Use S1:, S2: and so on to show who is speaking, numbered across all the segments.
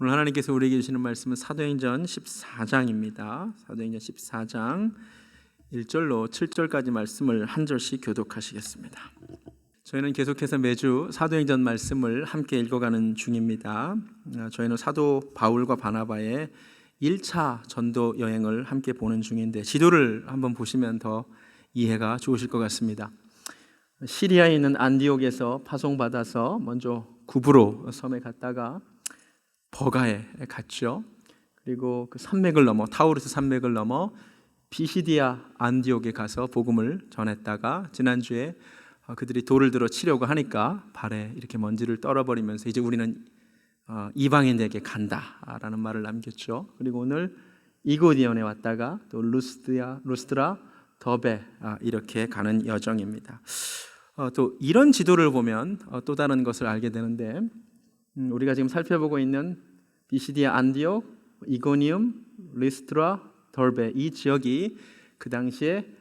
S1: 오늘 하나님께서 우리에게 주시는 말씀은 사도행전 14장입니다. 사도행전 14장 1절로 7절까지 말씀을 한 절씩 교독하시겠습니다. 저희는 계속해서 매주 사도행전 말씀을 함께 읽어가는 중입니다. 저희는 사도 바울과 바나바의 1차 전도 여행을 함께 보는 중인데 지도를 한번 보시면 더 이해가 좋으실 것 같습니다. 시리아에 있는 안디옥에서 파송받아서 먼저 구브로 섬에 갔다가 버가에 갔죠. 그리고 그 산맥을 넘어 타우르스 산맥을 넘어 비시디아 안디옥에 가서 복음을 전했다가 지난주에 그들이 돌을 들어 치려고 하니까 발에 이렇게 먼지를 떨어버리면서 이제 우리는 이방인에게 간다라는 말을 남겼죠. 그리고 오늘 이고니온에 왔다가 또 루스드라, 더베 이렇게 가는 여정입니다. 또 이런 지도를 보면 또 다른 것을 알게 되는데 우리가 지금 살펴보고 있는 비시디아 안디옥, 이고니움, 리스트라, 더베 이 지역이 그 당시에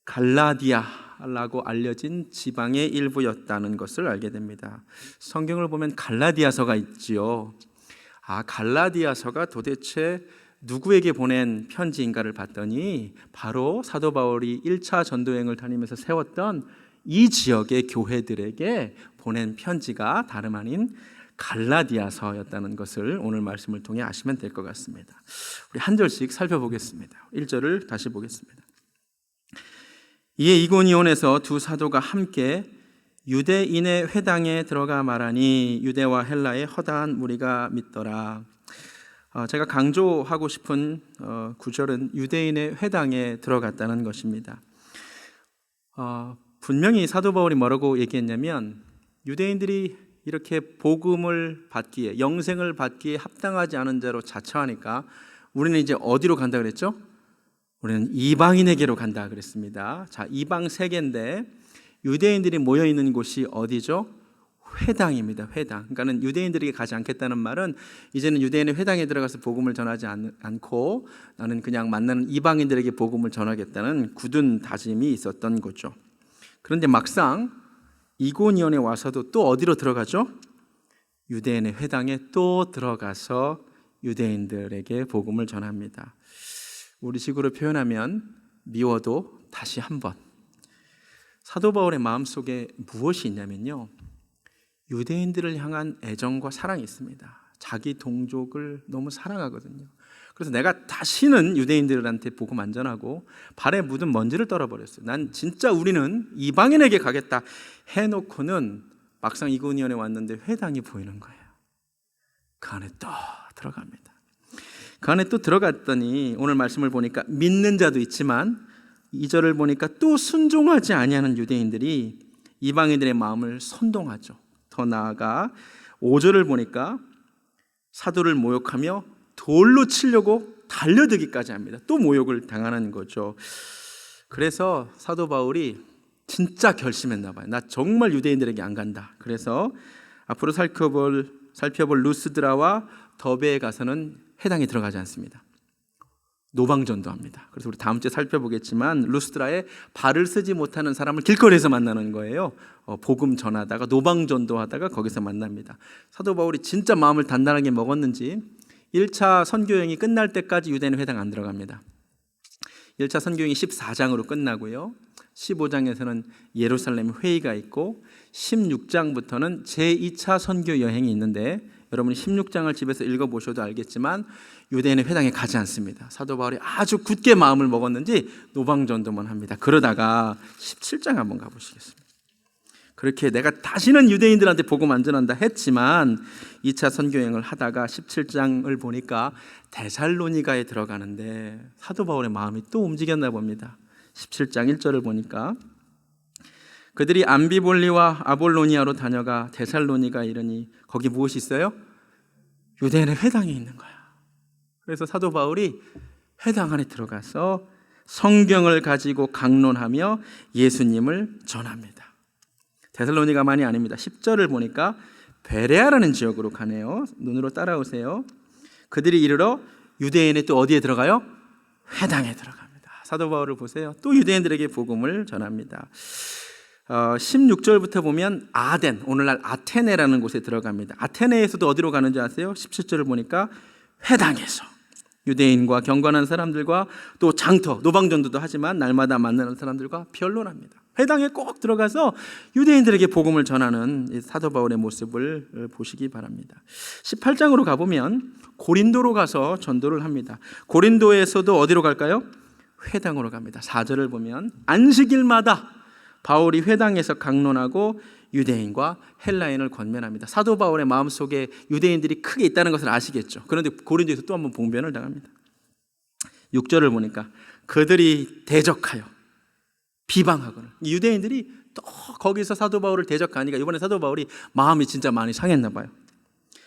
S1: 갈라디아라고 알려진 지방의 일부였다는 것을 알게 됩니다. 성경을 보면 갈라디아서가 있지요. 갈라디아서가 도대체 누구에게 보낸 편지인가를 봤더니 바로 사도 바울이 1차 전도여행을 다니면서 세웠던 이 지역의 교회들에게 보낸 편지가 다름 아닌 갈라디아서였다는 것을 오늘 말씀을 통해 아시면 될 것 같습니다. 우리 한 절씩 살펴보겠습니다. 1절을 다시 보겠습니다. 이에 이고니온에서 두 사도가 함께 유대인의 회당에 들어가 말하니 유대와 헬라의 허다한 무리가 믿더라. 제가 강조하고 싶은 구절은 유대인의 회당에 들어갔다는 것입니다. 분명히 사도 바울이 뭐라고 얘기했냐면 유대인들이 이렇게 복음을 받기에 영생을 받기에 합당하지 않은 자로 자처하니까 우리는 이제 어디로 간다 그랬죠? 우리는 이방인에게로 간다 그랬습니다. 자, 이방 세계인데 유대인들이 모여 있는 곳이 어디죠? 회당입니다. 회당. 그러니까는 유대인들에게 가지 않겠다는 말은 이제는 유대인의 회당에 들어가서 복음을 전하지 않고 나는 그냥 만나는 이방인들에게 복음을 전하겠다는 굳은 다짐이 있었던 거죠. 그런데 막상 이고니온에 와서도 또 어디로 들어가죠? 유대인의 회당에 또 들어가서 유대인들에게 복음을 전합니다. 우리식으로 표현하면 미워도 다시 한번. 사도 바울의 마음속에 무엇이 있냐면요, 유대인들을 향한 애정과 사랑이 있습니다. 자기 동족을 너무 사랑하거든요. 그래서 내가 다시는 유대인들한테 복음 안 전하고 발에 묻은 먼지를 떨어버렸어요. 난 진짜 우리는 이방인에게 가겠다 해놓고는 막상 이고니온에 왔는데 회당이 보이는 거예요. 그 안에 또 들어갑니다. 그 안에 또 들어갔더니 오늘 말씀을 보니까 믿는 자도 있지만 2절을 보니까 또 순종하지 아니하는 유대인들이 이방인들의 마음을 선동하죠. 더 나아가 5절을 보니까 사도를 모욕하며 돌로 치려고 달려들기까지 합니다. 또 모욕을 당하는 거죠. 그래서 사도 바울이 진짜 결심했나 봐요. 나 정말 유대인들에게 안 간다. 그래서 앞으로 살펴볼 루스드라와 더베에 가서는 회당에 들어가지 않습니다. 노방전도합니다. 그래서 우리 다음 주에 살펴보겠지만 루스드라에 발을 쓰지 못하는 사람을 길거리에서 만나는 거예요. 복음 전하다가 노방전도하다가 거기서 만납니다. 사도 바울이 진짜 마음을 단단하게 먹었는지 1차 선교여행이 끝날 때까지 유대인 회당 안 들어갑니다. 1차 선교여행이 14장으로 끝나고요, 15장에서는 예루살렘 회의가 있고 16장부터는 제2차 선교여행이 있는데 여러분이 16장을 집에서 읽어보셔도 알겠지만 유대인의 회당에 가지 않습니다. 사도 바울이 아주 굳게 마음을 먹었는지 노방전도만 합니다. 그러다가 17장 한번 가보시겠습니다. 그렇게 내가 다시는 유대인들한테 복음 안 전한다 했지만 2차 선교여행을 하다가 17장을 보니까 데살로니가에 들어가는데 사도 바울의 마음이 또 움직였나 봅니다. 17장 1절을 보니까 그들이 암비볼리와 아볼로니아로 다녀가 데살로니가 이르니 거기 무엇이 있어요? 유대인의 회당이 있는 거야. 그래서 사도 바울이 회당 안에 들어가서 성경을 가지고 강론하며 예수님을 전합니다. 데살로니가만이 아닙니다. 10절을 보니까 베레아라는 지역으로 가네요. 눈으로 따라오세요. 그들이 이르러 유대인의 또 어디에 들어가요? 회당에 들어갑니다. 사도 바울을 보세요. 또 유대인들에게 복음을 전합니다. 16절부터 보면 아덴, 오늘날 아테네라는 곳에 들어갑니다. 아테네에서도 어디로 가는지 아세요? 17절을 보니까 회당에서 유대인과 경건한 사람들과 또 장터, 노방전도도 하지만 날마다 만나는 사람들과 변론합니다. 회당에 꼭 들어가서 유대인들에게 복음을 전하는 이 사도 바울의 모습을 보시기 바랍니다. 18장으로 가보면 고린도로 가서 전도를 합니다. 고린도에서도 어디로 갈까요? 회당으로 갑니다. 4절을 보면 안식일마다 바울이 회당에서 강론하고 유대인과 헬라인을 권면합니다. 사도 바울의 마음속에 유대인들이 크게 있다는 것을 아시겠죠. 그런데 고린도에서 또 한번 봉변을 당합니다. 6절을 보니까 그들이 대적하여 비방하거늘. 유대인들이 또 거기서 사도 바울을 대적하니까 이번에 사도 바울이 마음이 진짜 많이 상했나 봐요.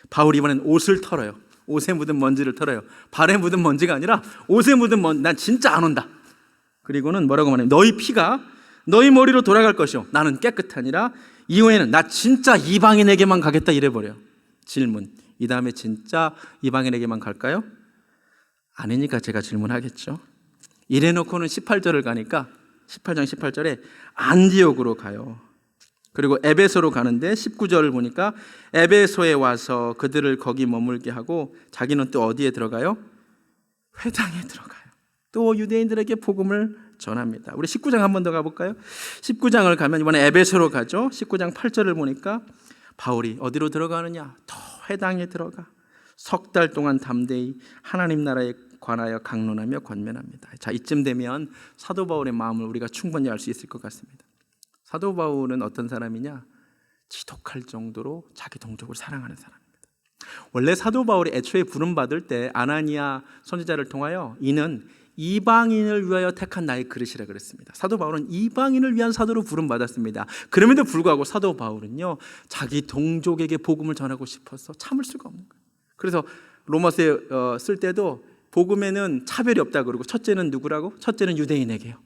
S1: 바울이 이번엔 옷을 털어요. 옷에 묻은 먼지를 털어요. 발에 묻은 먼지가 아니라 옷에 묻은 먼지. 난 진짜 안 온다. 그리고는 뭐라고 말해요? 너희 피가 너희 머리로 돌아갈 것이요 나는 깨끗하니라. 이후에는 나 진짜 이방인에게만 가겠다 이래버려요. 질문, 이 다음에 진짜 이방인에게만 갈까요? 아니니까 제가 질문하겠죠. 이래놓고는 18절을 가니까 18장 18절에 안디옥으로 가요. 그리고 에베소로 가는데 19절을 보니까 에베소에 와서 그들을 거기 머물게 하고 자기는 또 어디에 들어가요? 회당에 들어가요. 또 유대인들에게 복음을 전합니다. 우리 19장 한 번 더 가볼까요? 19장을 가면 이번에 에베소로 가죠. 19장 8절을 보니까 바울이 어디로 들어가느냐? 더 회당에 들어가 석 달 동안 담대히 하나님 나라에 관하여 강론하며 권면합니다. 자, 이쯤 되면 사도 바울의 마음을 우리가 충분히 알 수 있을 것 같습니다. 사도 바울은 어떤 사람이냐? 지독할 정도로 자기 동족을 사랑하는 사람입니다. 원래 사도 바울이 애초에 부름받을 때 아나니아 선지자를 통하여 이는 이방인을 위하여 택한 나의 그릇이라 그랬습니다. 사도 바울은 이방인을 위한 사도로 부름받았습니다. 그럼에도 불구하고 사도 바울은요, 자기 동족에게 복음을 전하고 싶어서 참을 수가 없는 거예요. 그래서 로마서에 쓸 때도 복음에는 차별이 없다 그러고, 첫째는 누구라고? 첫째는 유대인에게요,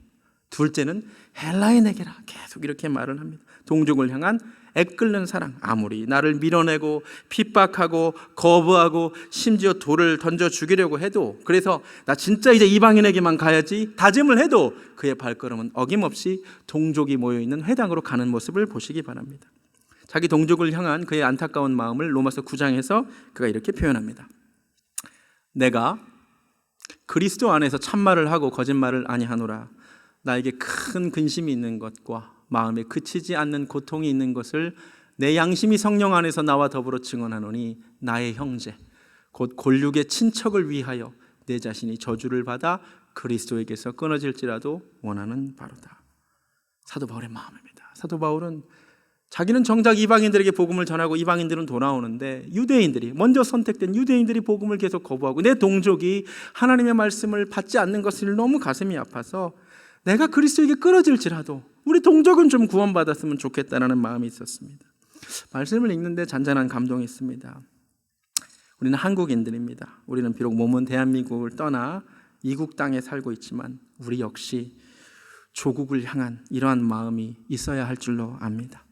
S1: 둘째는 헬라인에게라 계속 이렇게 말을 합니다. 동족을 향한 애끓는 사랑. 아무리 나를 밀어내고 핍박하고 거부하고 심지어 돌을 던져 죽이려고 해도, 그래서 나 진짜 이제 이방인에게만 가야지 다짐을 해도 그의 발걸음은 어김없이 동족이 모여있는 회당으로 가는 모습을 보시기 바랍니다. 자기 동족을 향한 그의 안타까운 마음을 로마서 9장에서 그가 이렇게 표현합니다. 내가 그리스도 안에서 참말을 하고 거짓말을 아니하노라. 나에게 큰 근심이 있는 것과 마음에 그치지 않는 고통이 있는 것을 내 양심이 성령 안에서 나와 더불어 증언하노니, 나의 형제 곧 골육의 친척을 위하여 내 자신이 저주를 받아 그리스도에게서 끊어질지라도 원하는 바로다. 사도 바울의 마음입니다. 사도 바울은 자기는 정작 이방인들에게 복음을 전하고 이방인들은 돌아오는데, 유대인들이, 먼저 선택된 유대인들이 복음을 계속 거부하고 내 동족이 하나님의 말씀을 받지 않는 것을 너무 가슴이 아파서 내가 그리스도에게 끊어질지라도 우리 동족은 좀 구원받았으면 좋겠다는 마음이 있었습니다. 말씀을 읽는데 잔잔한 감동이 있습니다. 우리는 한국인들입니다. 우리는 비록 몸은 대한민국을 떠나 이국 땅에 살고 있지만 우리 역시 조국을 향한 이러한 마음이 있어야 할 줄로 압니다.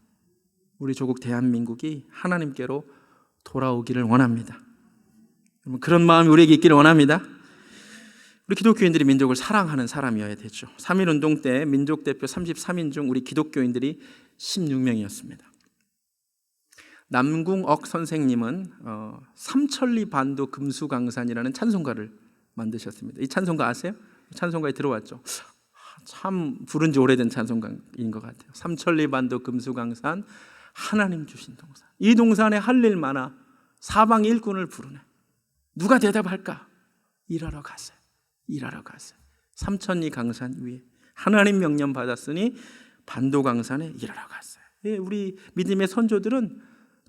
S1: 우리 조국 대한민국이 하나님께로 돌아오기를 원합니다. 그런 마음이 우리에게 있기를 원합니다. 우리 기독교인들이 민족을 사랑하는 사람이어야 되죠. 3.1운동 때 민족 대표 33인 중 우리 기독교인들이 16명이었습니다. 남궁억 선생님은 삼천리 반도 금수강산이라는 찬송가를 만드셨습니다. 이 찬송가 아세요? 찬송가에 들어왔죠. 참 부른 지 오래된 찬송가인 것 같아요. 삼천리 반도 금수강산, 하나님 주신 동산. 이 동산에 할 일 많아 사방 일꾼을 부르네. 누가 대답할까? 일하러 가세요. 일하러 가세요. 삼천리 강산 위에 하나님 명령 받았으니 반도 강산에 일하러 갔어요. 예, 우리 믿음의 선조들은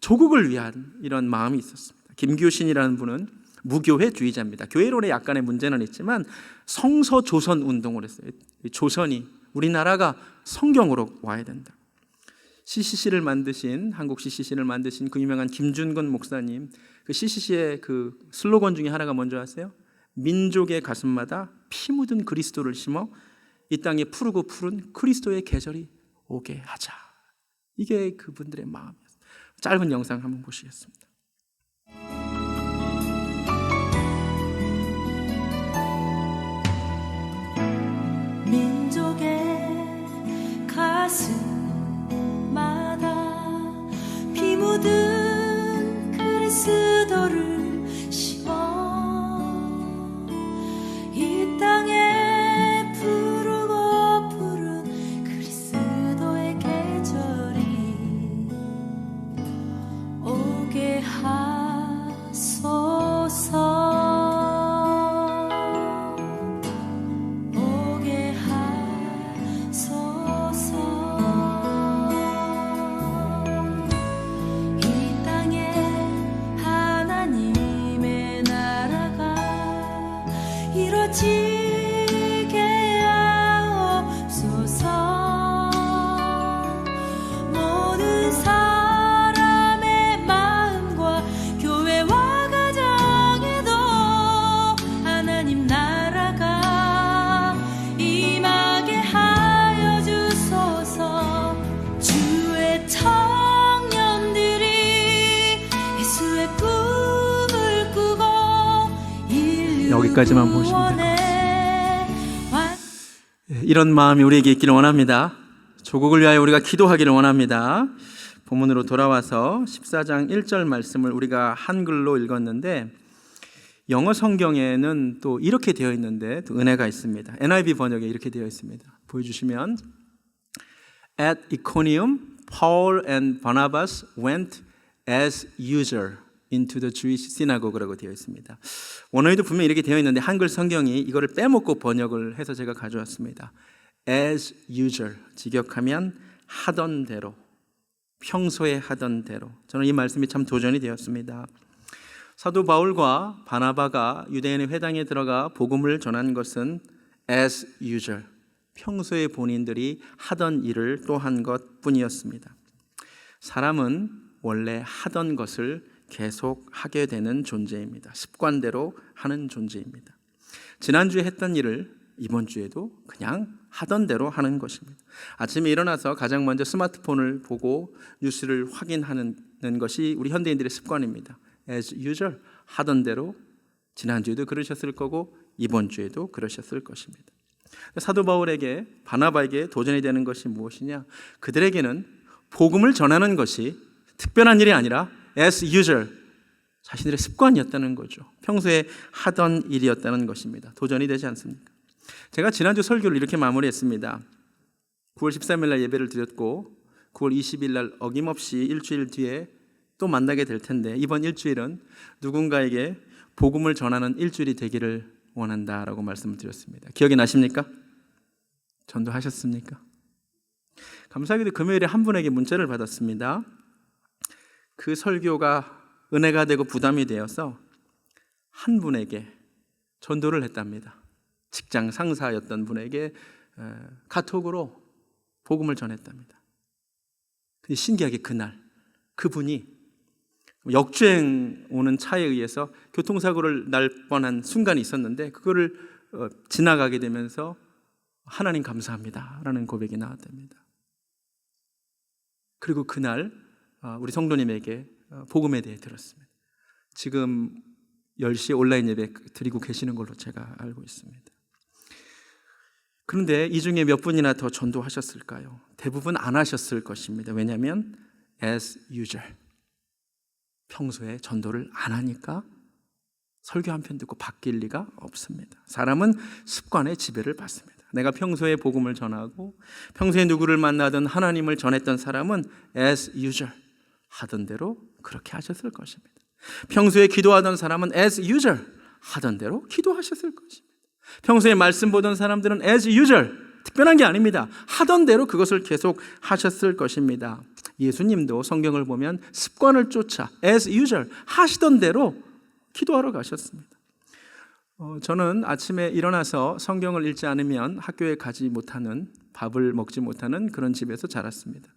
S1: 조국을 위한 이런 마음이 있었습니다. 김규신이라는 분은 무교회주의자입니다. 교회론에 약간의 문제는 있지만 성서 조선 운동을 했어요. 조선이, 우리나라가 성경으로 와야 된다. CCC를 만드신, 한국 CCC를 만드신 그 유명한 김준건 목사님, 그 CCC의 그 슬로건 중에 하나가 뭔지 아세요? 민족의 가슴마다 피 묻은 그리스도를 심어 이 땅에 푸르고 푸른 그리스도의 계절이 오게 하자. 이게 그분들의 마음이었어요. 짧은 영상 한번 보시겠습니다.
S2: 민족의 가슴
S1: 여기까지만 보시면 돼요. 이런 마음이 우리에게 있기를 원합니다. 조국을 위하여 우리가 기도하기를 원합니다. 본문으로 돌아와서 14장 1절 말씀을 우리가 한글로 읽었는데 영어 성경에는 또 이렇게 되어 있는데 또 은혜가 있습니다. NIV 번역에 이렇게 되어 있습니다. 보여주시면 At Iconium, Paul and Barnabas went as usual into the Jewish synagogue라고 되어 있습니다. 원어에도 분명히 이렇게 되어 있는데 한글 성경이 이거를 빼먹고 번역을 해서 제가 가져왔습니다. As usual, 직역하면 하던 대로, 평소에 하던 대로. 저는 이 말씀이 참 도전이 되었습니다. 사도 바울과 바나바가 유대인의 회당에 들어가 복음을 전한 것은 as usual, 평소에 본인들이 하던 일을 또 한 것뿐이었습니다. 사람은 원래 하던 것을 계속 하게 되는 존재입니다. 습관대로 하는 존재입니다. 지난주에 했던 일을 이번 주에도 그냥 하던 대로 하는 것입니다. 아침에 일어나서 가장 먼저 스마트폰을 보고 뉴스를 확인하는 것이 우리 현대인들의 습관입니다. As usual, 하던 대로 지난주에도 그러셨을 거고 이번 주에도 그러셨을 것입니다. 사도 바울에게 바나바에게 도전이 되는 것이 무엇이냐? 그들에게는 복음을 전하는 것이 특별한 일이 아니라 as usual, 자신들의 습관이었다는 거죠. 평소에 하던 일이었다는 것입니다. 도전이 되지 않습니까? 제가 지난주 설교를 이렇게 마무리했습니다. 9월 13일 날 예배를 드렸고 9월 20일 날 어김없이 일주일 뒤에 또 만나게 될 텐데 이번 일주일은 누군가에게 복음을 전하는 일주일이 되기를 원한다라고 말씀을 드렸습니다. 기억이 나십니까? 전도하셨습니까? 감사하게도 금요일에 한 분에게 문자를 받았습니다. 그 설교가 은혜가 되고 부담이 되어서 한 분에게 전도를 했답니다. 직장 상사였던 분에게 카톡으로 복음을 전했답니다. 신기하게 그날 그분이 역주행 오는 차에 의해서 교통사고를 날 뻔한 순간이 있었는데 그거를 지나가게 되면서 하나님 감사합니다 라는 고백이 나왔답니다. 그리고 그날 우리 성도님에게 복음에 대해 들었습니다. 지금 10시에 온라인 예배 드리고 계시는 걸로 제가 알고 있습니다. 그런데 이 중에 몇 분이나 더 전도하셨을까요? 대부분 안 하셨을 것입니다. 왜냐하면 as usual, 평소에 전도를 안 하니까 설교 한 편 듣고 바뀔 리가 없습니다. 사람은 습관의 지배를 받습니다. 내가 평소에 복음을 전하고 평소에 누구를 만나든 하나님을 전했던 사람은 as usual, 하던 대로 그렇게 하셨을 것입니다. 평소에 기도하던 사람은 as usual, 하던 대로 기도하셨을 것입니다. 평소에 말씀 보던 사람들은 as usual, 특별한 게 아닙니다. 하던 대로 그것을 계속 하셨을 것입니다. 예수님도 성경을 보면 습관을 쫓아 as usual, 하시던 대로 기도하러 가셨습니다. 저는 아침에 일어나서 성경을 읽지 않으면 학교에 가지 못하는, 밥을 먹지 못하는 그런 집에서 자랐습니다.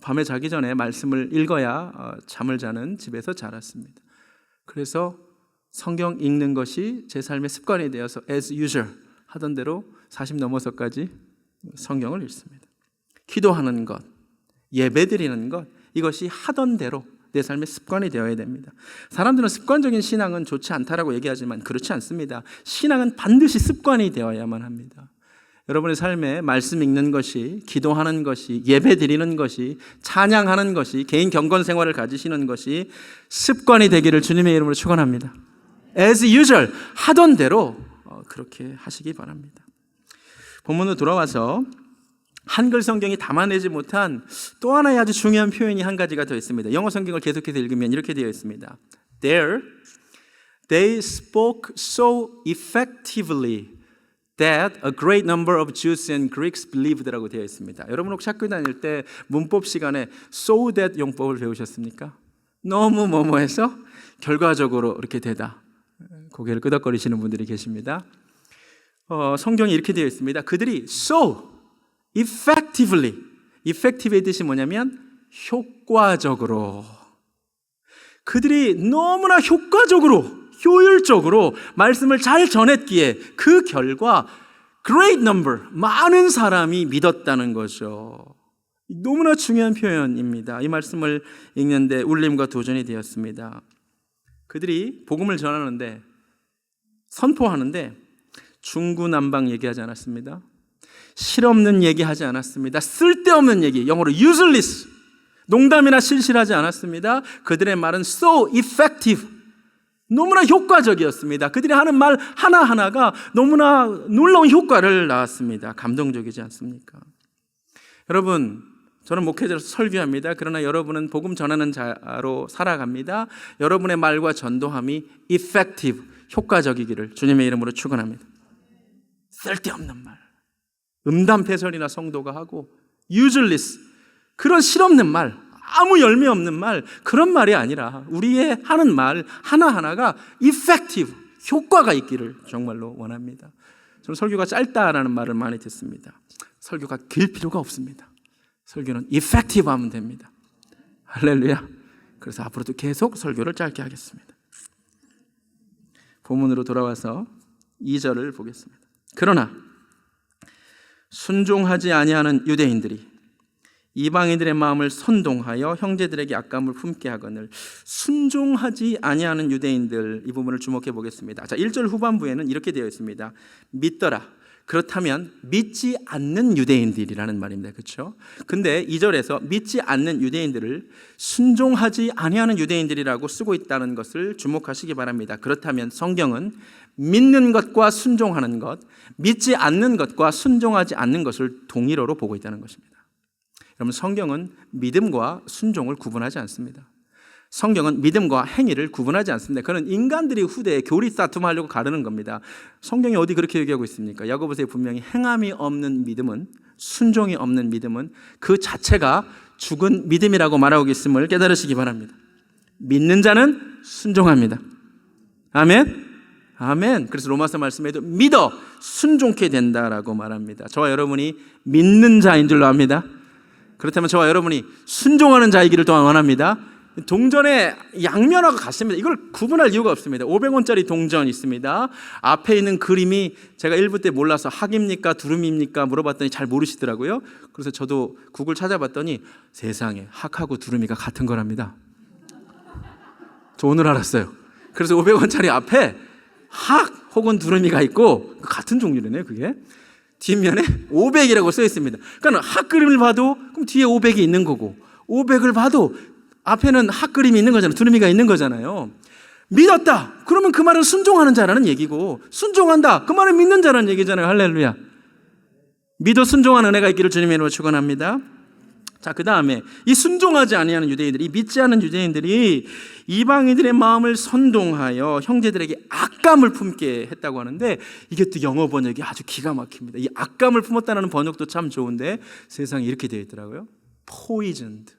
S1: 밤에 자기 전에 말씀을 읽어야 잠을 자는 집에서 자랐습니다. 그래서 성경 읽는 것이 제 삶의 습관이 되어서 as usual 하던 대로 40 넘어서까지 성경을 읽습니다. 기도하는 것, 예배드리는 것, 이것이 하던 대로 내 삶의 습관이 되어야 됩니다. 사람들은 습관적인 신앙은 좋지 않다라고 얘기하지만 그렇지 않습니다. 신앙은 반드시 습관이 되어야만 합니다. 여러분의 삶에 말씀 읽는 것이, 기도하는 것이, 예배드리는 것이, 찬양하는 것이, 개인 경건 생활을 가지시는 것이 습관이 되기를 주님의 이름으로 축원합니다. As usual, 하던 대로 그렇게 하시기 바랍니다. 본문으로 돌아와서 한글 성경이 담아내지 못한 또 하나의 아주 중요한 표현이 한 가지가 더 있습니다. 영어 성경을 계속해서 읽으면 이렇게 되어 있습니다. There, they spoke so effectively that a great number of Jews and Greeks believed라고 되어 있습니다. 여러분 혹시 학교 다닐 때 문법 시간에 so that 용법을 배우셨습니까? 너무 뭐뭐해서 결과적으로 이렇게 되다. 고개를 끄덕거리시는 분들이 계십니다. 성경이 이렇게 되어 있습니다. 그들이 so effectively, effective의 뜻이 뭐냐면 효과적으로, 그들이 너무나 효과적으로, 효율적으로 말씀을 잘 전했기에 그 결과 great number, 많은 사람이 믿었다는 거죠. 너무나 중요한 표현입니다. 이 말씀을 읽는데 울림과 도전이 되었습니다. 그들이 복음을 전하는데 선포하는데 중구난방 얘기하지 않았습니다. 실없는 얘기하지 않았습니다. 쓸데없는 얘기, 영어로 useless, 농담이나 실실하지 않았습니다. 그들의 말은 so effective, 너무나 효과적이었습니다. 그들이 하는 말 하나하나가 너무나 놀라운 효과를 낳았습니다. 감동적이지 않습니까? 여러분, 저는 목회자로서 설교합니다. 그러나 여러분은 복음 전하는 자로 살아갑니다. 여러분의 말과 전도함이 effective, 효과적이기를 주님의 이름으로 축원합니다. 쓸데없는 말, 음담패설이나 성도가 하고 useless, 그런 실없는 말, 아무 열매 없는 말, 그런 말이 아니라 우리의 하는 말 하나하나가 effective, 효과가 있기를 정말로 원합니다. 저는 설교가 짧다라는 말을 많이 듣습니다. 설교가 길 필요가 없습니다. 설교는 effective 하면 됩니다. 할렐루야. 그래서 앞으로도 계속 설교를 짧게 하겠습니다. 본문으로 돌아와서 2절을 보겠습니다. 그러나 순종하지 아니하는 유대인들이 이방인들의 마음을 선동하여 형제들에게 악감을 품게 하거늘. 순종하지 아니하는 유대인들, 이 부분을 주목해 보겠습니다. 자, 1절 후반부에는 이렇게 되어 있습니다. 믿더라. 그렇다면 믿지 않는 유대인들이라는 말입니다. 그렇죠? 근데 2절에서 믿지 않는 유대인들을 순종하지 아니하는 유대인들이라고 쓰고 있다는 것을 주목하시기 바랍니다. 그렇다면 성경은 믿는 것과 순종하는 것, 믿지 않는 것과 순종하지 않는 것을 동일어로 보고 있다는 것입니다. 여러분, 성경은 믿음과 순종을 구분하지 않습니다. 성경은 믿음과 행위를 구분하지 않습니다. 그건 인간들이 후대에 교리 다툼하려고 가르는 겁니다. 성경이 어디 그렇게 얘기하고 있습니까? 야고보서에 분명히 행함이 없는 믿음은, 순종이 없는 믿음은 그 자체가 죽은 믿음이라고 말하고 있음을 깨달으시기 바랍니다. 믿는 자는 순종합니다. 아멘? 아멘. 그래서 로마서 말씀에도 믿어 순종케 된다라고 말합니다. 저와 여러분이 믿는 자인 줄로 압니다. 그렇다면 저와 여러분이 순종하는 자이기를 또한 원합니다. 동전의 양면하고 같습니다. 이걸 구분할 이유가 없습니다. 500원짜리 동전 있습니다. 앞에 있는 그림이 제가 1부 때 몰라서 학입니까 두루미입니까 물어봤더니 잘 모르시더라고요. 그래서 저도 구글 찾아봤더니 세상에 학하고 두루미가 같은 거랍니다. 저 오늘 알았어요. 그래서 500원짜리 앞에 학 혹은 두루미가 있고 같은 종류네요. 그게 뒷면에 500이라고 써 있습니다. 그러니까 학 그림을 봐도 그럼 뒤에 500이 있는 거고, 500을 봐도 앞에는 학 그림이 있는 거잖아요. 두루미가 있는 거잖아요. 믿었다. 그러면 그 말은 순종하는 자라는 얘기고, 순종한다. 그 말은 믿는 자라는 얘기잖아요. 할렐루야. 믿어 순종하는 은혜가 있기를 주님의 이름으로 축원합니다. 자, 그 다음에 이 순종하지 아니하는 유대인들이, 믿지 않는 유대인들이 이방인들의 마음을 선동하여 형제들에게 악감을 품게 했다고 하는데, 이게 또 영어 번역이 아주 기가 막힙니다. 이 악감을 품었다는 번역도 참 좋은데 세상에 이렇게 되어 있더라고요. poisoned.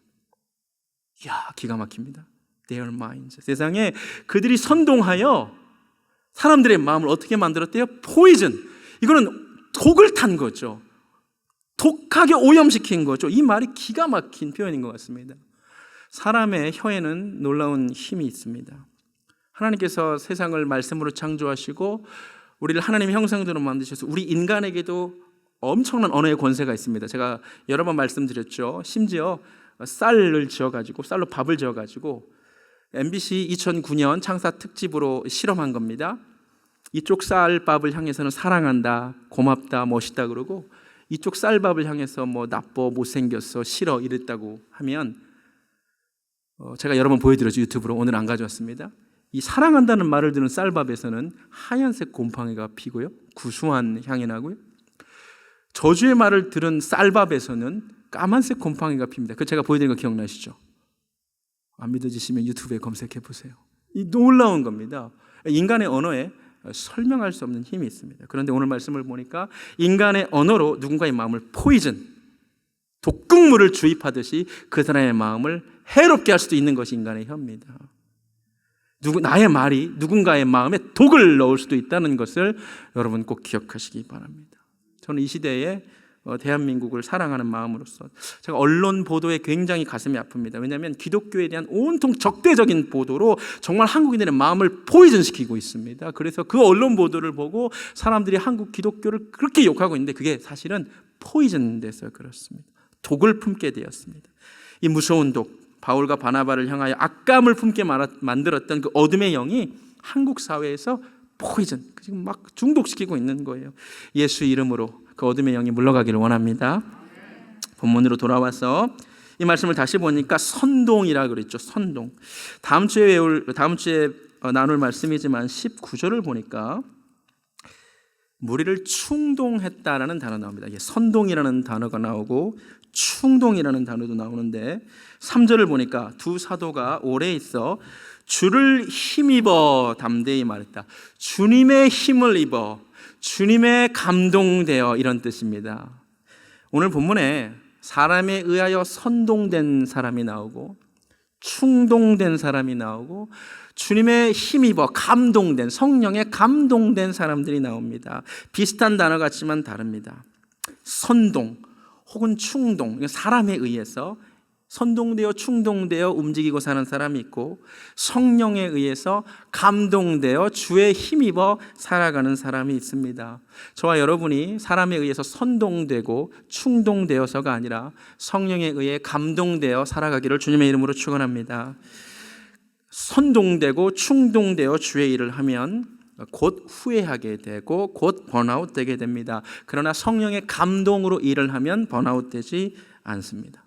S1: 이야, 기가 막힙니다. Their minds. 세상에 그들이 선동하여 사람들의 마음을 어떻게 만들었대요? poison. 이거는 독을 탄 거죠. 독하게 오염시킨 거죠. 이 말이 기가 막힌 표현인 것 같습니다. 사람의 혀에는 놀라운 힘이 있습니다. 하나님께서 세상을 말씀으로 창조하시고 우리를 하나님의 형상대로 만드셔서 우리 인간에게도 엄청난 언어의 권세가 있습니다. 제가 여러 번 말씀드렸죠. 심지어 쌀을 지어가지고, 쌀로 밥을 지어가지고 MBC 2009년 창사 특집으로 실험한 겁니다. 이쪽 쌀밥을 향해서는 사랑한다, 고맙다, 멋있다 그러고, 이쪽 쌀밥을 향해서 뭐 나빠, 못생겼어, 싫어 이랬다고 하면, 제가 여러 번 보여드렸죠. 유튜브로. 오늘 안 가져왔습니다. 이 사랑한다는 말을 듣는 쌀밥에서는 하얀색 곰팡이가 피고요, 구수한 향이 나고요, 저주의 말을 들은 쌀밥에서는 까만색 곰팡이가 핍니다. 그 제가 보여드린 거 기억나시죠? 안 믿어지시면 유튜브에 검색해 보세요. 이 놀라운 겁니다. 인간의 언어에 설명할 수 없는 힘이 있습니다. 그런데 오늘 말씀을 보니까 인간의 언어로 누군가의 마음을 포이즌, 독극물을 주입하듯이 그 사람의 마음을 해롭게 할 수도 있는 것이 인간의 혀입니다. 나의 말이 누군가의 마음에 독을 넣을 수도 있다는 것을 여러분 꼭 기억하시기 바랍니다. 저는 이 시대에 대한민국을 사랑하는 마음으로서 제가 언론 보도에 굉장히 가슴이 아픕니다. 왜냐하면 기독교에 대한 온통 적대적인 보도로 정말 한국인들의 마음을 포이즌시키고 있습니다. 그래서 그 언론 보도를 보고 사람들이 한국 기독교를 그렇게 욕하고 있는데 그게 사실은 포이즌돼서 그렇습니다. 독을 품게 되었습니다. 이 무서운 독, 바울과 바나바를 향하여 악감을 품게 만들었던 그 어둠의 영이 한국 사회에서 포이즌, 지금 막 중독시키고 있는 거예요. 예수 이름으로 그 어둠의 영이 물러가기를 원합니다. 본문으로 돌아와서 이 말씀을 다시 보니까 선동이라 그랬죠. 선동. 다음 주에 나눌 말씀이지만 19절을 보니까 무리를 충동했다라는 단어 나옵니다. 선동이라는 단어가 나오고 충동이라는 단어도 나오는데 3절을 보니까 두 사도가 오래 있어 주를 힘입어 담대히 말했다. 주님의 힘을 입어, 주님의 감동되어, 이런 뜻입니다. 오늘 본문에 사람에 의하여 선동된 사람이 나오고 충동된 사람이 나오고 주님의 힘입어 감동된, 성령에 감동된 사람들이 나옵니다. 비슷한 단어 같지만 다릅니다. 선동 혹은 충동, 사람에 의해서 선동되어 충동되어 움직이고 사는 사람이 있고, 성령에 의해서 감동되어 주의 힘입어 살아가는 사람이 있습니다. 저와 여러분이 사람에 의해서 선동되고 충동되어서가 아니라 성령에 의해 감동되어 살아가기를 주님의 이름으로 축원합니다. 선동되고 충동되어 주의 일을 하면 곧 후회하게 되고 곧 번아웃 되게 됩니다. 그러나 성령의 감동으로 일을 하면 번아웃 되지 않습니다.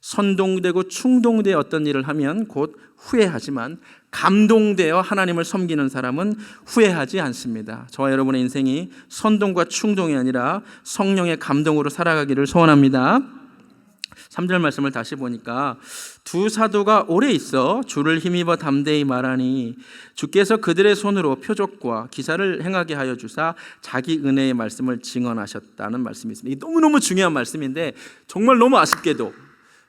S1: 선동되고 충동되어 어떤 일을 하면 곧 후회하지만 감동되어 하나님을 섬기는 사람은 후회하지 않습니다. 저와 여러분의 인생이 선동과 충동이 아니라 성령의 감동으로 살아가기를 소원합니다. 3절 말씀을 다시 보니까 두 사도가 오래 있어 주를 힘입어 담대히 말하니 주께서 그들의 손으로 표적과 기사를 행하게 하여 주사 자기 은혜의 말씀을 증언하셨다는 말씀이 있습니다. 이게 너무너무 중요한 말씀인데 정말 너무 아쉽게도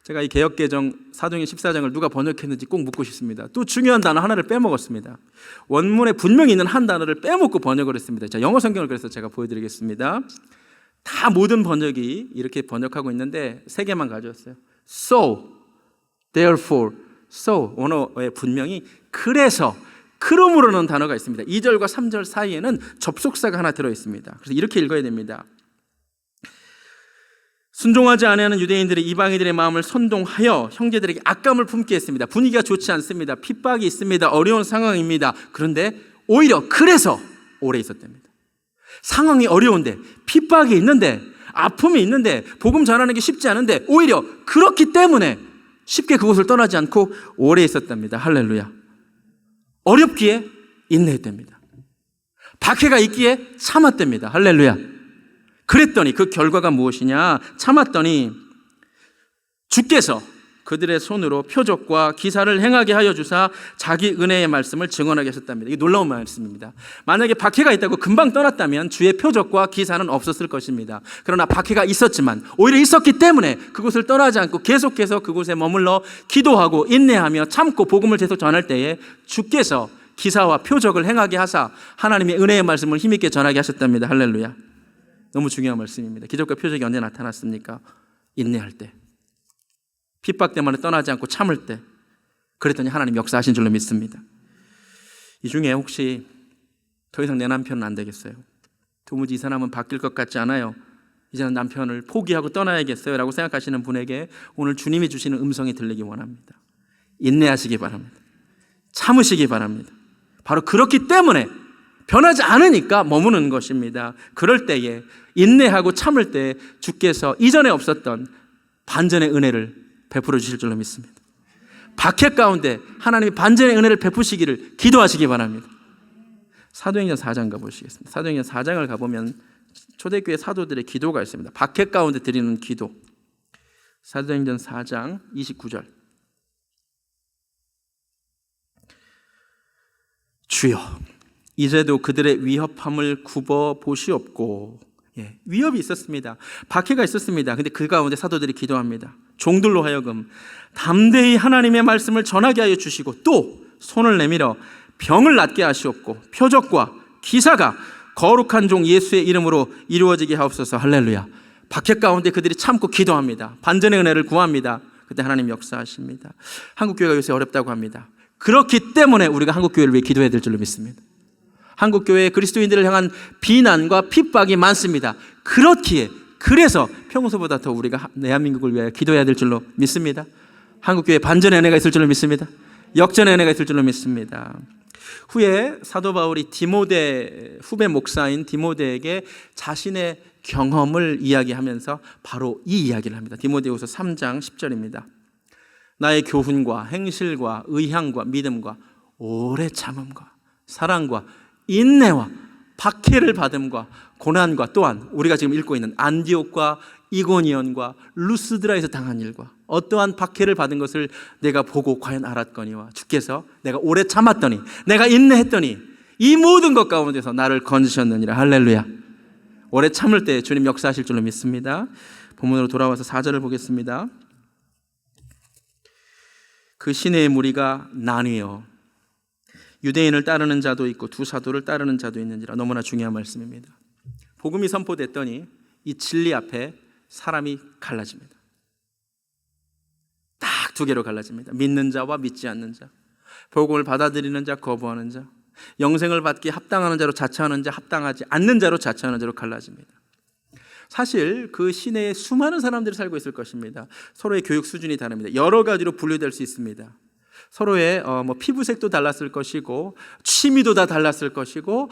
S1: 제가 이 개역개정 사도행전 14장을 누가 번역했는지 꼭 묻고 싶습니다. 또 중요한 단어 하나를 빼먹었습니다. 원문에 분명히 있는 한 단어를 빼먹고 번역을 했습니다. 자, 영어 성경을 그래서 제가 보여드리겠습니다. 다 모든 번역이 이렇게 번역하고 있는데 세 개만 가져왔어요. So, therefore, so 원어에 분명히 그래서, 그러므로는 단어가 있습니다. 2절과 3절 사이에는 접속사가 하나 들어있습니다. 그래서 이렇게 읽어야 됩니다. 순종하지 아니하는 유대인들이 이방인들의 마음을 선동하여 형제들에게 악감을 품게 했습니다. 분위기가 좋지 않습니다. 핍박이 있습니다. 어려운 상황입니다. 그런데 오히려 그래서 오래 있었답니다. 상황이 어려운데, 핍박이 있는데, 아픔이 있는데, 복음 전하는 게 쉽지 않은데 오히려 그렇기 때문에 쉽게 그곳을 떠나지 않고 오래 있었답니다. 할렐루야. 어렵기에 인내했답니다. 박해가 있기에 참았답니다. 할렐루야. 그랬더니 그 결과가 무엇이냐? 참았더니 주께서 그들의 손으로 표적과 기사를 행하게 하여 주사 자기 은혜의 말씀을 증언하게 하셨답니다. 이게 놀라운 말씀입니다. 만약에 박해가 있다고 금방 떠났다면 주의 표적과 기사는 없었을 것입니다. 그러나 박해가 있었지만 오히려 있었기 때문에 그곳을 떠나지 않고 계속해서 그곳에 머물러 기도하고 인내하며 참고 복음을 계속 전할 때에 주께서 기사와 표적을 행하게 하사 하나님의 은혜의 말씀을 힘있게 전하게 하셨답니다. 할렐루야. 너무 중요한 말씀입니다. 기적과 표적이 언제 나타났습니까? 인내할 때, 핍박 때문에 떠나지 않고 참을 때, 그랬더니 하나님 역사하신 줄로 믿습니다. 이 중에 혹시 더 이상 내 남편은 안 되겠어요, 도무지 이 사람은 바뀔 것 같지 않아요, 이제는 남편을 포기하고 떠나야겠어요 라고 생각하시는 분에게 오늘 주님이 주시는 음성이 들리기 원합니다. 인내하시기 바랍니다. 참으시기 바랍니다. 바로 그렇기 때문에 변하지 않으니까 머무는 것입니다. 그럴 때에 인내하고 참을 때 주께서 이전에 없었던 반전의 은혜를 베풀어 주실 줄로 믿습니다. 박해 가운데 하나님이 반전의 은혜를 베푸시기를 기도하시기 바랍니다. 사도행전 4장 가보시겠습니다. 사도행전 4장을 가보면 초대교회 사도들의 기도가 있습니다. 박해 가운데 드리는 기도. 사도행전 4장 29절. 주여 이제도 그들의 위협함을 굽어 보시옵고. 위협이 있었습니다. 박해가 있었습니다. 근데 그 가운데 사도들이 기도합니다. 종들로 하여금 담대히 하나님의 말씀을 전하게 하여 주시고 또 손을 내밀어 병을 낫게 하시옵고 표적과 기사가 거룩한 종 예수의 이름으로 이루어지게 하옵소서. 할렐루야. 박해 가운데 그들이 참고 기도합니다. 반전의 은혜를 구합니다. 그때 하나님 역사하십니다. 한국교회가 요새 어렵다고 합니다. 그렇기 때문에 우리가 한국교회를 위해 기도해야 될 줄로 믿습니다. 한국교회의 그리스도인들을 향한 비난과 핍박이 많습니다. 그렇기에 그래서 평소보다 더 우리가 대한민국을 위하여 기도해야 될 줄로 믿습니다. 한국교회에 반전의 은혜가 있을 줄로 믿습니다. 역전의 은혜가 있을 줄로 믿습니다. 후에 사도 바울이 디모데 후배 목사인 디모데에게 자신의 경험을 이야기하면서 바로 이 이야기를 합니다. 디모데후서 3장 10절입니다. 나의 교훈과 행실과 의향과 믿음과 오래 참음과 사랑과 인내와 박해를 받음과 고난과 또한 우리가 지금 읽고 있는 안디옥과 이고니온과 루스드라에서 당한 일과 어떠한 박해를 받은 것을 내가 보고 과연 알았거니와 주께서 내가 오래 참았더니 내가 인내했더니 이 모든 것 가운데서 나를 건지셨느니라. 할렐루야. 오래 참을 때 주님 역사하실 줄로 믿습니다. 본문으로 돌아와서 4절을 보겠습니다. 그 시내의 무리가 나뉘어 유대인을 따르는 자도 있고 두 사도를 따르는 자도 있는지라. 너무나 중요한 말씀입니다. 복음이 선포됐더니 이 진리 앞에 사람이 갈라집니다. 딱 두 개로 갈라집니다. 믿는 자와 믿지 않는 자, 복음을 받아들이는 자, 거부하는 자, 영생을 받기에 합당하는 자로 자처하는 자, 합당하지 않는 자로 자처하는 자로 갈라집니다. 사실 그 시내에 수많은 사람들이 살고 있을 것입니다. 서로의 교육 수준이 다릅니다. 여러 가지로 분류될 수 있습니다. 서로의 피부색도 달랐을 것이고 취미도 다 달랐을 것이고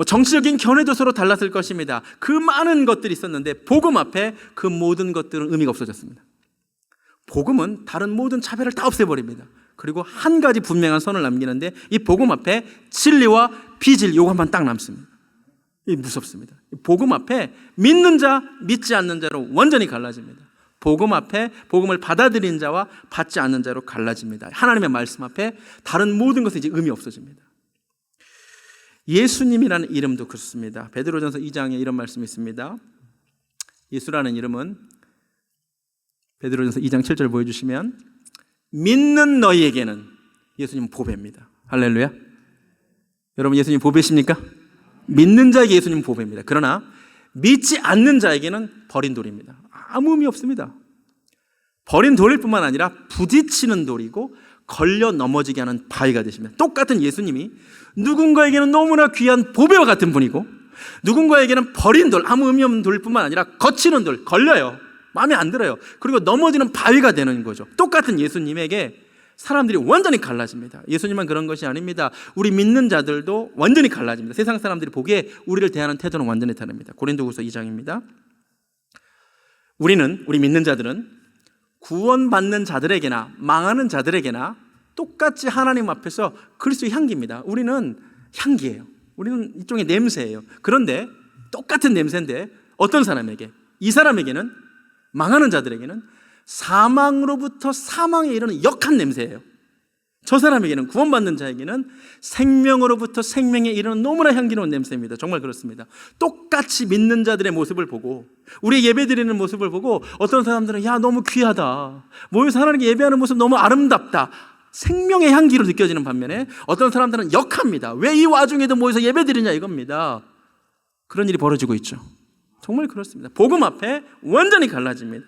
S1: 정치적인 견해도 서로 달랐을 것입니다. 그 많은 것들이 있었는데 복음 앞에 그 모든 것들은 의미가 없어졌습니다. 복음은 다른 모든 차별을 다 없애버립니다. 그리고 한 가지 분명한 선을 남기는데 이 복음 앞에 진리와 비진리 요것만 딱 남습니다. 이 무섭습니다. 복음 앞에 믿는 자, 믿지 않는 자로 완전히 갈라집니다. 복음 앞에 복음을 받아들인 자와 받지 않는 자로 갈라집니다. 하나님의 말씀 앞에 다른 모든 것은 이제 의미 없어집니다. 예수님이라는 이름도 그렇습니다. 베드로전서 2장에 이런 말씀이 있습니다. 예수라는 이름은 베드로전서 2장 7절 보여주시면 믿는 너희에게는 예수님 보배입니다. 할렐루야. 여러분 예수님 보배십니까? 믿는 자에게 예수님 보배입니다. 그러나 믿지 않는 자에게는 버린 돌입니다. 아무 의미 없습니다. 버린 돌일 뿐만 아니라 부딪히는 돌이고 걸려 넘어지게 하는 바위가 되십니다. 똑같은 예수님이 누군가에게는 너무나 귀한 보배와 같은 분이고 누군가에게는 버린 돌, 아무 의미 없는 돌일 뿐만 아니라 거치는 돌, 걸려요. 마음에 안 들어요. 그리고 넘어지는 바위가 되는 거죠. 똑같은 예수님에게 사람들이 완전히 갈라집니다. 예수님만 그런 것이 아닙니다. 우리 믿는 자들도 완전히 갈라집니다. 세상 사람들이 보기에 우리를 대하는 태도는 완전히 다릅니다. 고린도후서 2장입니다. 우리 믿는 자들은 구원받는 자들에게나 망하는 자들에게나 똑같이 하나님 앞에서 그리스도의 향기입니다. 우리는 향기예요. 우리는 일종의 냄새예요. 그런데 똑같은 냄새인데 어떤 사람에게, 이 사람에게는, 망하는 자들에게는 사망으로부터 사망에 이르는 역한 냄새예요. 저 사람에게는, 구원받는 자에게는 생명으로부터 생명에 이르는 너무나 향기로운 냄새입니다. 정말 그렇습니다. 똑같이 믿는 자들의 모습을 보고, 우리 예배드리는 모습을 보고 어떤 사람들은 야 너무 귀하다, 모여서 하나님께 예배하는 모습 너무 아름답다, 생명의 향기로 느껴지는 반면에 어떤 사람들은 역합니다. 왜 이 와중에도 모여서 예배드리냐 이겁니다. 그런 일이 벌어지고 있죠. 정말 그렇습니다. 복음 앞에 완전히 갈라집니다.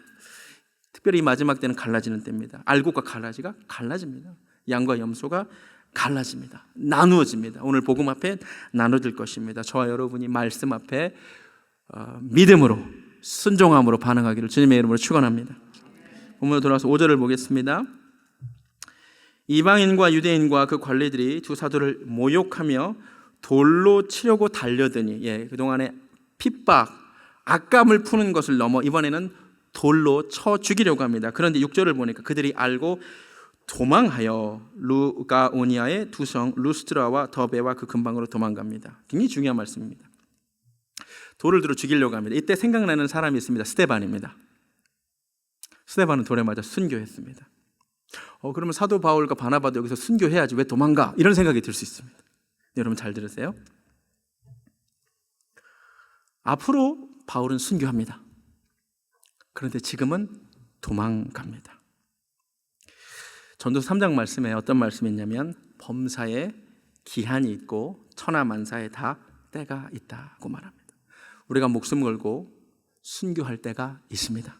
S1: 특별히 이 마지막 때는 갈라지는 때입니다. 알곡과 가라지가 갈라집니다. 양과 염소가 갈라집니다. 나누어집니다. 오늘 복음 앞에 나눠질 것입니다. 저와 여러분이 말씀 앞에 믿음으로 순종함으로 반응하기를 주님의 이름으로 축원합니다. 본문으로 돌아와서 5절을 보겠습니다. 이방인과 유대인과 그 관리들이 두 사도를 모욕하며 돌로 치려고 달려드니, 그동안에 핍박, 악감을 푸는 것을 넘어 이번에는 돌로 쳐 죽이려고 합니다. 그런데 6절을 보니까 그들이 알고 도망하여 루가오니아의 두 성 루스트라와 더베와 그 근방으로 도망갑니다. 굉장히 중요한 말씀입니다. 돌을 들어 죽이려고 합니다. 이때 생각나는 사람이 있습니다. 스데반입니다. 스데반은 돌에 맞아 순교했습니다. 그러면 사도 바울과 바나바도 여기서 순교해야지 왜 도망가? 이런 생각이 들 수 있습니다. 여러분 잘 들으세요. 앞으로 바울은 순교합니다. 그런데 지금은 도망갑니다. 전도서 3장 말씀에 어떤 말씀이 있냐면 범사에 기한이 있고 천하만사에 다 때가 있다고 말합니다. 우리가 목숨 걸고 순교할 때가 있습니다.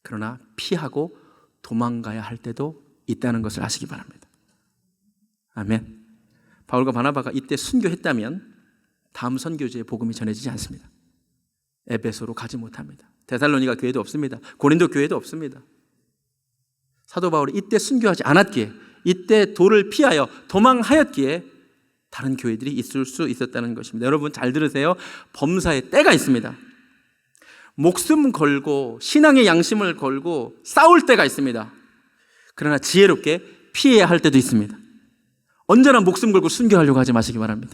S1: 그러나 피하고 도망가야 할 때도 있다는 것을 아시기 바랍니다. 아멘. 바울과 바나바가 이때 순교했다면 다음 선교지에 복음이 전해지지 않습니다. 에베소로 가지 못합니다. 데살로니가 교회도 없습니다. 고린도 교회도 없습니다. 사도 바울이 이때 순교하지 않았기에, 이때 돌을 피하여 도망하였기에 다른 교회들이 있을 수 있었다는 것입니다. 여러분 잘 들으세요. 범사에 때가 있습니다. 목숨 걸고 신앙의 양심을 걸고 싸울 때가 있습니다. 그러나 지혜롭게 피해야 할 때도 있습니다. 언제나 목숨 걸고 순교하려고 하지 마시기 바랍니다.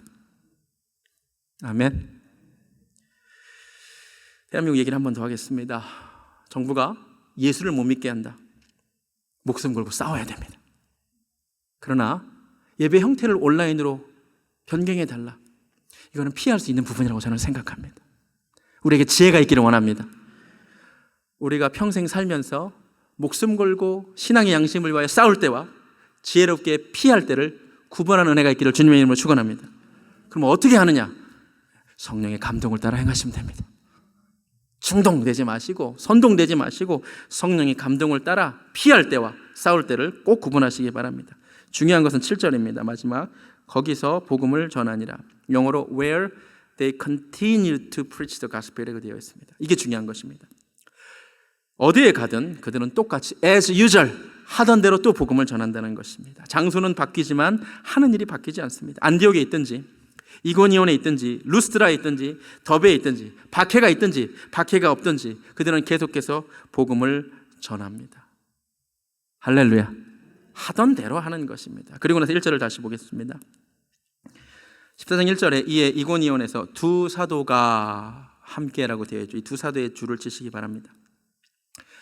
S1: 아멘. 대한민국 얘기를 한 번 더 하겠습니다. 정부가 예수를 못 믿게 한다. 목숨 걸고 싸워야 됩니다. 그러나 예배 형태를 온라인으로 변경해달라. 이거는 피할 수 있는 부분이라고 저는 생각합니다. 우리에게 지혜가 있기를 원합니다. 우리가 평생 살면서 목숨 걸고 신앙의 양심을 위하여 싸울 때와 지혜롭게 피할 때를 구분하는 은혜가 있기를 주님의 이름으로 축원합니다. 그럼 어떻게 하느냐? 성령의 감동을 따라 행하시면 됩니다. 충동되지 마시고 선동되지 마시고 성령의 감동을 따라 피할 때와 싸울 때를 꼭 구분하시기 바랍니다. 중요한 것은 7절입니다. 마지막 거기서 복음을 전하니라. 영어로 where they continued to preach the gospel 이라고 되어 있습니다. 이게 중요한 것입니다. 어디에 가든 그들은 똑같이 as usual 하던 대로 또 복음을 전한다는 것입니다. 장소는 바뀌지만 하는 일이 바뀌지 않습니다. 안디옥에 있든지 이고니온에 있든지 루스드라에 있든지 더베에 있든지 박해가 있든지 박해가 없든지 그들은 계속해서 복음을 전합니다. 할렐루야. 하던 대로 하는 것입니다. 그리고 나서 1절을 다시 보겠습니다. 14장 1절에 이에 이고니온에서 두 사도가 함께라고 되어 있죠. 이 두 사도의 줄을 치시기 바랍니다.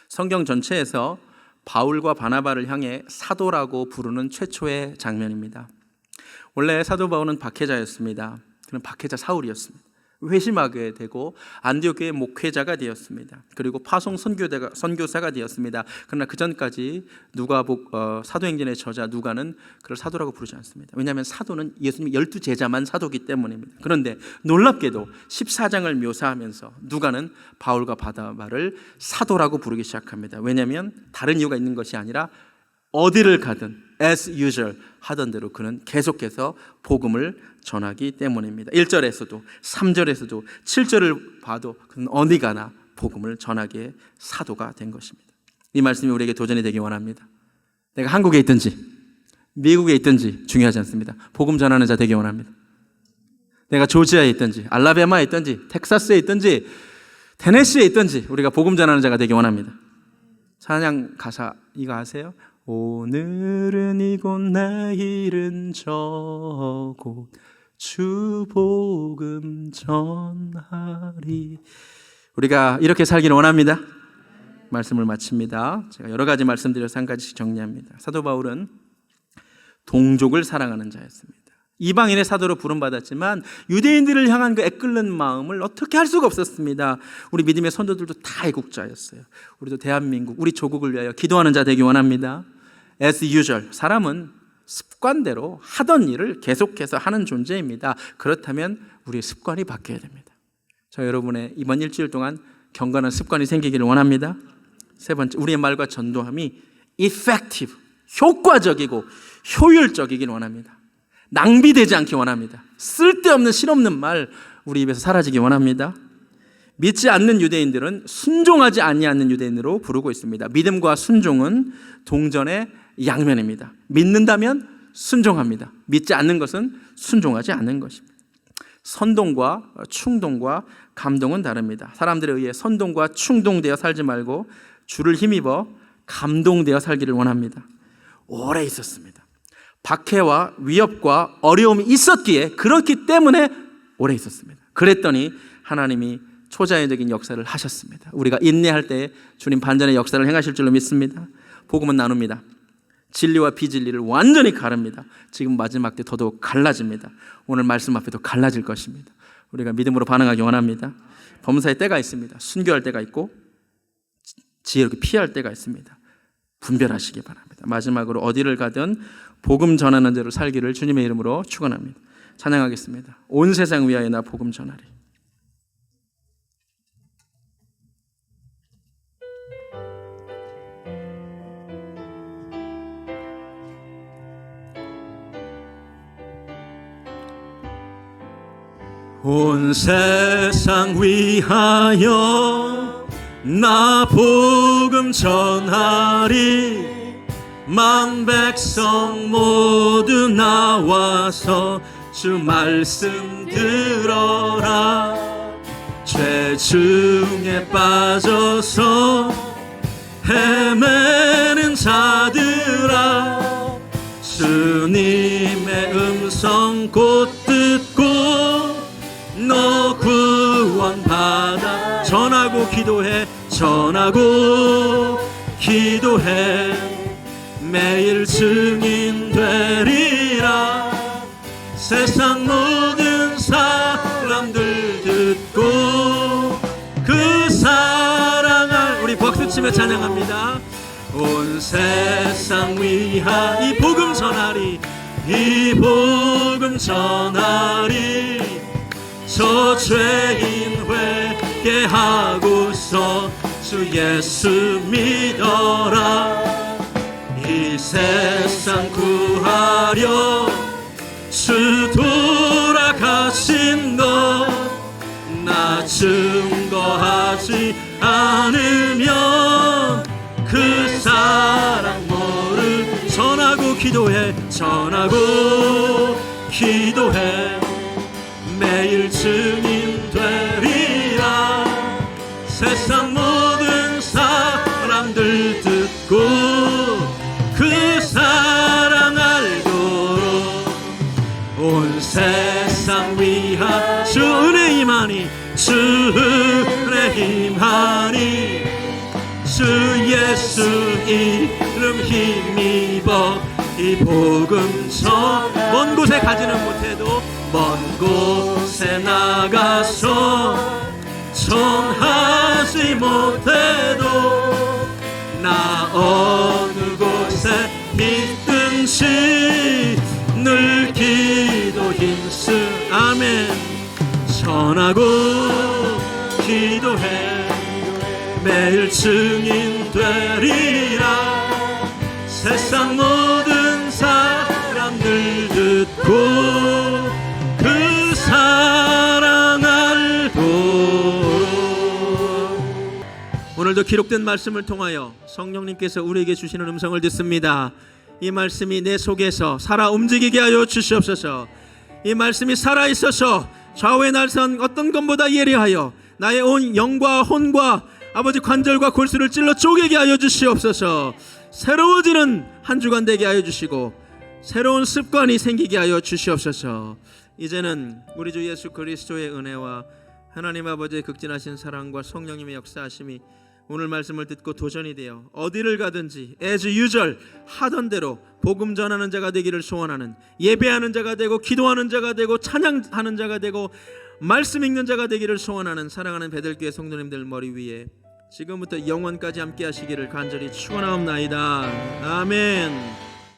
S1: 성경 전체에서 바울과 바나바를 향해 사도라고 부르는 최초의 장면입니다. 원래 사도 바울은 박해자였습니다. 그는 박해자 사울이었습니다. 회심하게 되고 안디옥 교회의 목회자가 되었습니다. 그리고 파송 선교사가 되었습니다. 그러나 그 전까지 사도행전의 저자 누가는 그를 사도라고 부르지 않습니다. 왜냐하면 사도는 예수님 12제자만 사도기 때문입니다. 그런데 놀랍게도 14장을 묘사하면서 누가는 바울과 바나바를 사도라고 부르기 시작합니다. 왜냐하면 다른 이유가 있는 것이 아니라 어디를 가든 as usual 하던 대로 그는 계속해서 복음을 전하기 때문입니다. 1절에서도 3절에서도 7절을 봐도 그는 어디 가나 복음을 전하기에 사도가 된 것입니다. 이 말씀이 우리에게 도전이 되기 원합니다. 내가 한국에 있든지 미국에 있든지 중요하지 않습니다. 복음 전하는 자 되기 원합니다. 내가 조지아에 있든지 알라바마에 있든지 텍사스에 있든지 테네시에 있든지 우리가 복음 전하는 자가 되기 원합니다. 찬양 가사 이거 아세요? 오늘은 이곳 내일은 저곳 주 복음 전하리. 우리가 이렇게 살기를 원합니다. 말씀을 마칩니다. 제가 여러 가지 말씀드려서 한 가지씩 정리합니다. 사도 바울은 동족을 사랑하는 자였습니다. 이방인의 사도로 부름받았지만 유대인들을 향한 그 애끓는 마음을 어떻게 할 수가 없었습니다. 우리 믿음의 선조들도 다 애국자였어요. 우리도 대한민국, 우리 조국을 위하여 기도하는 자 되기 원합니다. As usual, 사람은 습관대로 하던 일을 계속해서 하는 존재입니다. 그렇다면 우리의 습관이 바뀌어야 됩니다. 저 여러분의 이번 일주일 동안 경건한 습관이 생기기를 원합니다. 세 번째, 우리의 말과 전도함이 effective, 효과적이고 효율적이길 원합니다. 낭비되지 않기 원합니다. 쓸데없는 실없는 말 우리 입에서 사라지기 원합니다. 믿지 않는 유대인들은 순종하지 아니하는 유대인으로 부르고 있습니다. 믿음과 순종은 동전의 양면입니다. 믿는다면 순종합니다. 믿지 않는 것은 순종하지 않는 것입니다. 선동과 충동과 감동은 다릅니다. 사람들에 의해 선동과 충동되어 살지 말고 주를 힘입어 감동되어 살기를 원합니다. 오래 있었습니다. 박해와 위협과 어려움이 있었기에 그렇기 때문에 오래 있었습니다. 그랬더니 하나님이 초자연적인 역사를 하셨습니다. 우리가 인내할 때 주님 반전의 역사를 행하실 줄로 믿습니다. 복음은 나눕니다. 진리와 비진리를 완전히 가릅니다. 지금 마지막 때 더더욱 갈라집니다. 오늘 말씀 앞에도 갈라질 것입니다. 우리가 믿음으로 반응하기 원합니다. 범사의 때가 있습니다. 순교할 때가 있고 지혜롭게 피할 때가 있습니다. 분별하시기 바랍니다. 마지막으로 어디를 가든 복음 전하는 자로 살기를 주님의 이름으로 축원합니다. 찬양하겠습니다. 온 세상 위하여 나 복음 전하리.
S2: 온 세상 위하여 나 복음 전하리. 만 백성 모두 나와서 주 말씀 들어라. 죄중에 빠져서 헤매는 자들아, 주님의 음성 곧 듣고 너 구원받아. 전하고 기도해, 전하고 기도해. 매일 증인 되리라. 세상 모든 사람들 듣고 그 사랑을 우리 박수치며 찬양합니다. 온 세상 위하 이 복음 전하리, 이 복음 전하리. 저 죄인 회개하고서 주 예수 믿어라. 이 세상 구하려 주 돌아가신 것 나 증거하지 않으면 그 사랑 모르. 전하고 기도해, 전하고 기도해. 매일 증인 되리라. 세상 모든 사람들 듣고 그 사랑 알도록 온 세상 위하 주 은혜 임하니, 주 은혜 임하니. 주 예수 이름 힘입어 이 복음 전. 먼 곳에 가지는 못해도 먼 곳에 나가서 전하지 못해도 나 어느 곳에 있든지 늘 기도 힘쓰. 아멘. 전하고 기도해. 매일 증인 되리라. 세상 모든 사람들 듣고 그 사랑 알도록. 오늘도 기록된 말씀을 통하여 성령님께서 우리에게 주시는 음성을 듣습니다. 이 말씀이 내 속에서 살아 움직이게 하여 주시옵소서. 이 말씀이 살아있어서 좌우의 날선 어떤 것보다 예리하여 나의 온 영과 혼과 아버지 관절과 골수를 찔러 쪼개게 하여 주시옵소서. 새로워지는 한 주간 되게 하여 주시고 새로운 습관이 생기게 하여 주시옵소서. 이제는 우리 주 예수 그리스도의 은혜와 하나님 아버지의 극진하신 사랑과 성령님의 역사하심이 오늘 말씀을 듣고 도전이 되어 어디를 가든지 as usual 하던 대로 복음 전하는 자가 되기를 소원하는, 예배하는 자가 되고 기도하는 자가 되고 찬양하는 자가 되고 말씀 읽는 자가 되기를 소원하는 사랑하는 베들교회 성도님들 머리 위에 지금부터 영원까지 함께 하시기를 간절히 축원하옵나이다. 아멘.